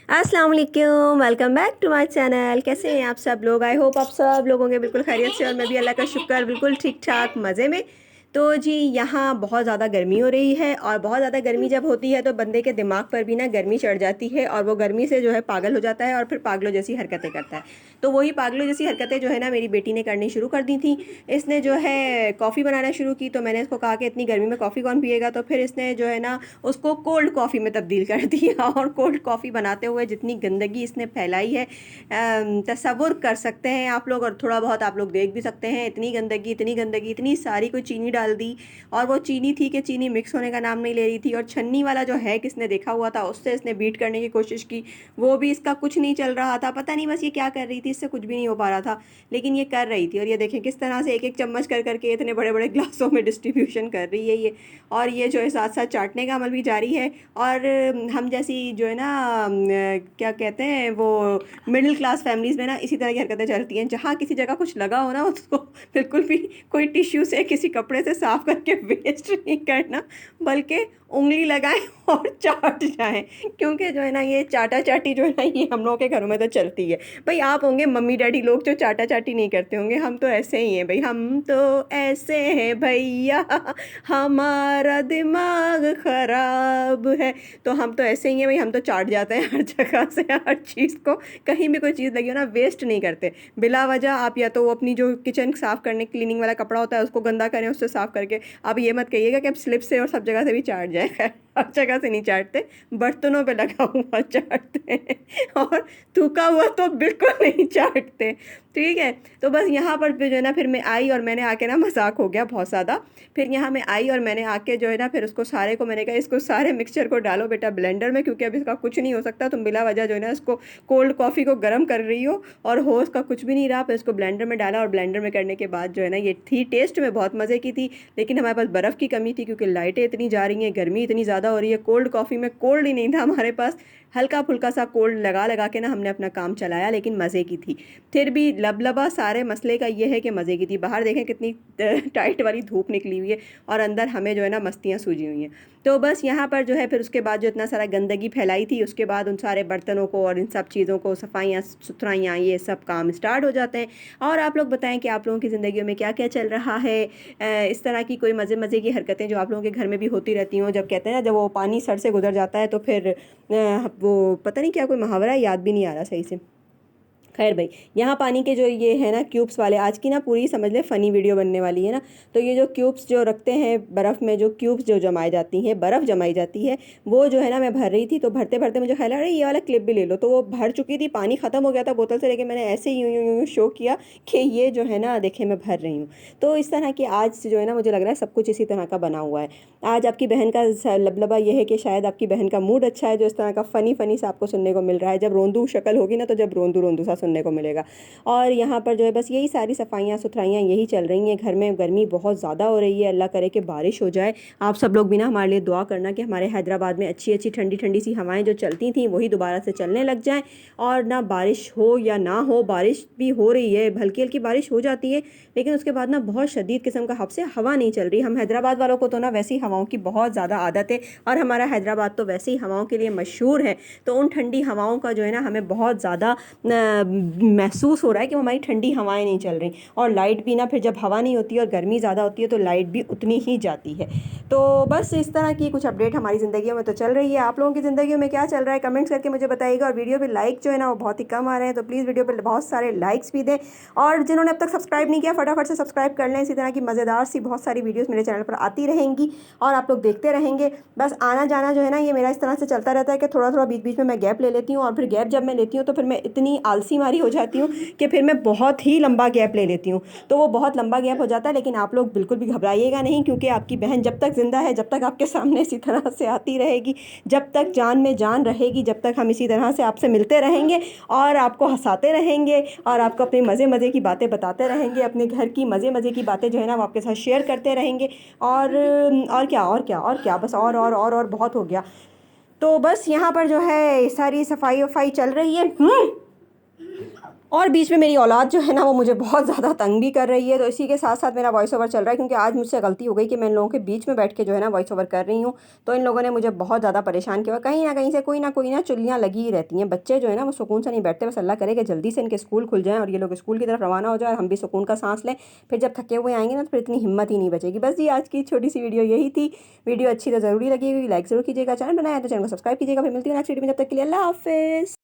अस्सलाम वालेकुम, welcome back to my channel. कैसे हैं आप सब लोग? आई होप आप सब लोगों के बिल्कुल खैरियत से और मैं भी अल्लाह का शुक्र बिल्कुल ठीक ठाक मज़े में। तो जी यहाँ बहुत ज़्यादा गर्मी हो रही है और बहुत ज़्यादा गर्मी जब होती है तो बंदे के दिमाग पर भी ना गर्मी चढ़ जाती है और वो गर्मी से जो है पागल हो जाता है और फिर पागलों जैसी हरकतें करता है। तो वही पागलों जैसी हरकतें जो है ना मेरी बेटी ने करनी शुरू कर दी थी। इसने जो है कॉफ़ी बनाना शुरू की तो मैंने इसको कहा कि इतनी गर्मी में कॉफ़ी कौन पिएगा, तो फिर इसने जो है ना उसको कोल्ड कॉफ़ी में तब्दील कर दिया और कोल्ड कॉफ़ी बनाते हुए जितनी गंदगी इसने फैलाई है तसव्वुर कर सकते हैं आप लोग, और थोड़ा बहुत आप लोग देख भी सकते हैं। इतनी गंदगी इतनी गंदगी, इतनी सारी कोई चीनी डाल दी और वो चीनी थी कि चीनी मिक्स होने का नाम नहीं ले रही थी। और छन्नी वाला जो है किसने देखा हुआ था उससे इसने बीट करने की कोशिश की, वो भी इसका कुछ नहीं चल रहा था। पता नहीं बस ये क्या कर रही थी, इससे कुछ भी नहीं हो पा रहा था, लेकिन ये कर रही थी। और ये देखें किस तरह से एक एक चम्मच कर करके इतने बड़े बड़े ग्लासों में डिस्ट्रीब्यूशन कर रही है ये। और ये जो है साथ साथ चाटने का अमल भी जारी है। और हम जैसी जो है ना क्या कहते हैं वो मिडिल क्लास फैमिलीज़ में ना इसी तरह की हरकतें चलती हैं। जहाँ किसी जगह कुछ लगा हो ना उसको बिल्कुल भी कोई टिश्यू से किसी कपड़े से साफ करके वेस्ट नहीं करना, बल्कि उंगली लगाएं और चाट जाएं। क्योंकि जो है ना ये चाटा चाटी जो है ना ये हम लोगों के घरों में तो चलती है। भाई आप होंगे मम्मी डैडी लोग जो चाटा चाटी नहीं करते होंगे, हम तो ऐसे ही हैं भाई, हम तो ऐसे हैं भैया, हमारा दिमाग ख़राब है। तो हम तो ऐसे ही हैं भाई, हम तो चाट जाते हैं हर जगह से, हर चीज़ को। कहीं भी कोई चीज़ लगी हो ना वेस्ट नहीं करते बिला वजह। आप या तो वो अपनी जो किचन साफ़ करने क्लीनिंग वाला कपड़ा होता है उसको गंदा करें, उससे साफ़ करके। आप ये मत कहिएगा कि आप स्लिप से और सब जगह से भी चाट जाए। खैर हर जगह से नहीं चाटते, बर्तनों पे लगा हुआ चाटते हैं और थूका हुआ तो बिल्कुल नहीं चाटते। ठीक है, तो बस यहाँ पर जो है ना फिर मैं आई और मैंने आके ना मजाक हो गया बहुत ज़्यादा। फिर यहाँ मैं आई और मैंने आके जो है ना फिर उसको सारे को मैंने कहा इसको सारे मिक्सचर को डालो बेटा ब्लेंडर में, क्योंकि अब इसका कुछ नहीं हो सकता। तुम बिला वजह जो है ना इसको कोल्ड कॉफ़ी को गर्म कर रही हो और हो उसका कुछ भी नहीं रहा। फिर इसको ब्लेंडर में डाला और ब्लेंडर में करने के बाद जो है ना ये थी टेस्ट में बहुत मज़े की थी, लेकिन हमारे पास बर्फ़ की कमी थी क्योंकि लाइटें इतनी जा रही हैं, गर्मी इतनी ज़्यादा हो रही है। कोल्ड कॉफ़ी में कोल्ड ही नहीं था हमारे पास, हल्का फुल्का सा कोल्ड लगा लगा के ना हमने अपना काम चलाया, लेकिन मज़े की थी। फिर भी लबलबा सारे मसले का ये है कि मज़े की थी। बाहर देखें कितनी टाइट वाली धूप निकली हुई है और अंदर हमें जो है ना मस्तियाँ सूझी हुई हैं। तो बस यहाँ पर जो है फिर उसके बाद जो इतना सारा गंदगी फैलाई थी उसके बाद उन सारे बर्तनों को और इन सब चीज़ों को सफाइयाँ सुथराइयाँ ये सब काम स्टार्ट हो जाते हैं। और आप लोग बताएं कि आप लोगों की ज़िंदगी में क्या क्या चल रहा है। इस तरह की कोई मज़े मज़े की हरकतें जो आप लोगों के घर में भी होती रहती हों। जब कहते हैं ना जब वो पानी सर से गुजर जाता है तो फिर वो पता नहीं क्या कोई मुहावरा है, याद भी नहीं आ रहा सही से। खैर भाई यहाँ पानी के जो ये है ना क्यूब्स वाले, आज की ना पूरी समझ ले फ़नी वीडियो बनने वाली है ना। तो ये जो क्यूब्स जो रखते हैं बर्फ़ में, जो क्यूब्स जो जमाई जाती हैं, बर्फ़ जमाई जाती है, वो जो है ना मैं भर रही थी। तो भरते भरते मुझे ख्याल आ रहा है ये वाला क्लिप भी ले लो। तो वो भर चुकी थी, पानी ख़त्म हो गया था बोतल से, लेकिन मैंने ऐसे ही यूँ यूँ यूँ शो किया कि ये जो है ना देखें मैं भर रही हूँ। तो इस तरह की आज से जो है ना मुझे लग रहा है सब कुछ इसी तरह का बना हुआ है। आज आपकी बहन का लबलबा ये है कि शायद आपकी बहन का मूड अच्छा है जो इस तरह का फ़नी फ़नी सा आपको सुनने को मिल रहा है। जब रोंदू शक्ल होगी ना तो जब रोंदू रोंदू सा सुनने को मिलेगा। और यहाँ पर जो है बस यही सारी सफाइयाँ सुथराइयाँ यही चल रही हैं। घर में गर्मी बहुत ज़्यादा हो रही है, अल्लाह करे कि बारिश हो जाए। आप सब लोग भी ना हमारे लिए दुआ करना कि हमारे हैदराबाद में अच्छी अच्छी ठंडी ठंडी सी हवाएं जो चलती थी वही दोबारा से चलने लग जाएं। और ना बारिश हो या ना हो, बारिश भी हो रही है, हल्की हल्की बारिश हो जाती है, लेकिन उसके बाद ना बहुत शदीद किस्म का हब से हवा नहीं चल रही। हम हैदराबाद वालों को तो ना वैसी हवाओं की बहुत ज़्यादा आदत है और हमारा हैदराबाद तो वैसे ही हवाओं के लिए मशहूर है। तो उन ठंडी हवाओं का जो है ना हमें बहुत ज़्यादा महसूस हो रहा है कि हमारी ठंडी हवाएं नहीं चल रही। और लाइट भी ना, फिर जब हवा नहीं होती और गर्मी ज़्यादा होती है तो लाइट भी उतनी ही जाती है। तो बस इस तरह की कुछ अपडेट हमारी ज़िंदगी में तो चल रही है। आप लोगों की ज़िंदगी में क्या चल रहा है कमेंट्स करके मुझे बताइएगा। और वीडियो पे लाइक जो है ना वो बहुत ही कम आ रहे हैं, तो प्लीज़ वीडियो पे बहुत सारे लाइक्स भी दें। और जिन्होंने अब तक सब्सक्राइब नहीं किया फटाफट से सब्सक्राइब कर लें। इसी तरह की मज़ेदार सी बहुत सारी वीडियोज़ मेरे चैनल पर आती रहेंगी और आप लोग देखते रहेंगे। बस आना जाना जो है ना ये मेरा इस तरह से चलता रहता है कि थोड़ा थोड़ा बीच बीच में मैं गैप ले लेती हूँ, और फिर गैप जब मैं लेती हूँ तो फिर मैं इतनी आलसी मारी हो जाती हूँ कि फिर मैं बहुत ही लंबा गैप ले लेती हूँ। तो वो बहुत लंबा गैप हो जाता है, लेकिन आप लोग बिल्कुल भी घबराइएगा नहीं, क्योंकि आपकी बहन जब तक ज़िंदा है, जब तक आपके सामने इसी तरह से आती रहेगी, जब तक जान में जान रहेगी, जब तक हम इसी तरह से आपसे मिलते रहेंगे और आपको हंसाते रहेंगे और आपको अपनी मज़े मज़े की बातें बताते रहेंगे, अपने घर की मज़े मज़े की बातें जो है ना वो आपके साथ शेयर करते रहेंगे। और क्या और क्या और क्या, बस और बहुत हो गया। तो बस यहाँ पर जो है सारी सफाई वफाई चल रही है। और बीच में मेरी औलाद जो है ना वो मुझे बहुत ज़्यादा तंग भी कर रही है, तो इसी के साथ साथ मेरा वॉइस ओवर चल रहा है, क्योंकि आज मुझसे गलती हो गई कि मैं इन लोगों के बीच में बैठ के जो है ना वॉइस ओवर कर रही हूँ। तो इन लोगों ने मुझे बहुत ज़्यादा परेशान किया, कहीं ना कहीं से कोई ना चुगलियाँ लगी ही रहती हैं। बच्चे जो है ना वो सुकून से नहीं बैठते, बस अल्लाह करे कि जल्दी से इनके स्कूल खुल जाएँ और ये लोग स्कूल की तरफ रवाना हो जाए और हम भी सुकून का सांस लें। फिर जब थके हुए आएंगे ना तो फिर इतनी हिम्मत ही नहीं बचेगी। बस जी आज की छोटी सी वीडियो यही थी। वीडियो अच्छी तो ज़रूरी लगी हुई, लाइक ज़रूर कीजिएगा, चैनल बनाया तो चैनल को सब्सक्राइब कीजिएगा। फिर मिलती है नेक्स्ट वीडियो में, जब तक के लिए अल्लाह हाफिज़।